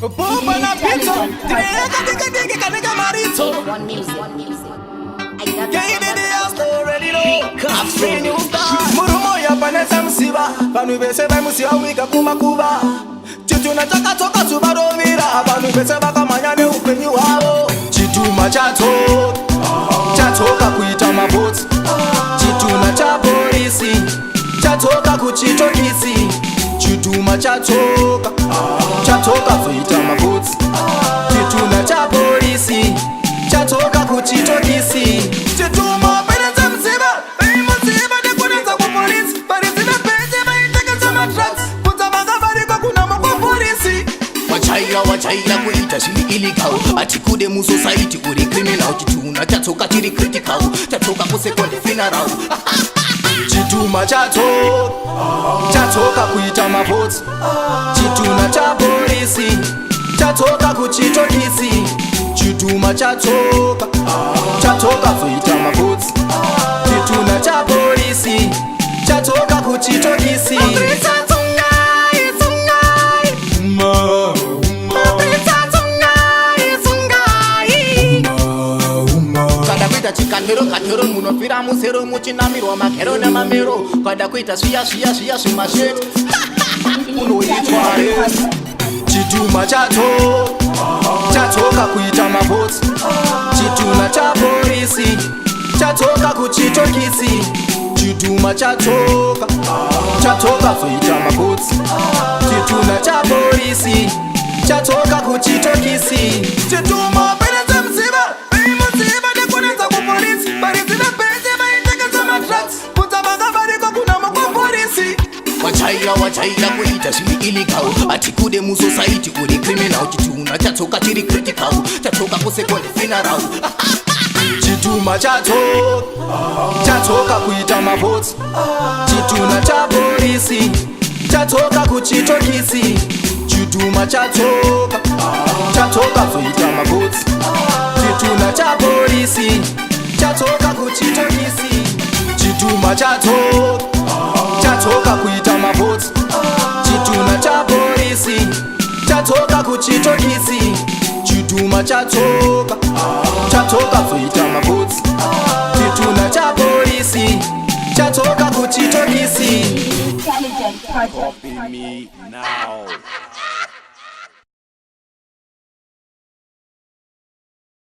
Pupa na pizza, diga kanega marito. One music. Can't be the house already know. I've seen you star. Murumo ya panesa msiba, panu bese ba musiba wika kuma kuba. Chitu na toka subaro mira, panu bese ba kamanya ne upenyi wao. Chitu chatoka kuita maboti. Chitu na cha polisi, chatoka kuchitokisi. Chitu chatoka kuita maboti. Chitu na cha polisi, chatoka kuchitokisi. Chitu mapeneza msiba, musiba de kuneza kwa polisi. Polisi na pese maitaka za matraks. Kuta magabari kwa kuna mkwa polisi. Wachaila kuita shili illegal. Atikude mu society uri criminal. Chitu na chatoka chiri critical. Chatoka kusekonde funeral. Chitu chatoka kuita maboti. Chitu na cha polisi, chatoka kuchitokisi. Chitu chatoka kuita maboti. Chitu na cha polisi, chatoka kuchitokisi. Chikanero katero munofira musero muchinamiro makero na mamero kada kuita suya sumashit unoitware. Chitu chatoka kuita maboti. Chitu na cha polisi, chatoka kuchitokisi. Chitu chatoka kuita maboti. Chitu na cha polisi, chatoka kuchitokisi. Chitu mapeneza msiba, musiba de kuneza kwa polisi. Polisi na pese maitaka za matraks. Kuta magabari kwa kuna mkwa polisi. Wachaila kuita shili illegal. Atikude mu society uri criminal. Chitu na chatoka chiri critical. Chatoka kusekonde funeral. Chitu chatoka kuita maboti. Chitu na cha polisi, chatoka kuchitokisi. Chitu chatoka kuita maboti. Chitu na cha polisi, chatoka kuchitokisi. Chitu chatoka kuita maboti. Chitu na cha polisi, chatoka kuchitokisi. Chitu chatoka kuita maboti. Chitu na cha polisi, chatoka kuchitokisi. Intelligent project. Copy me now.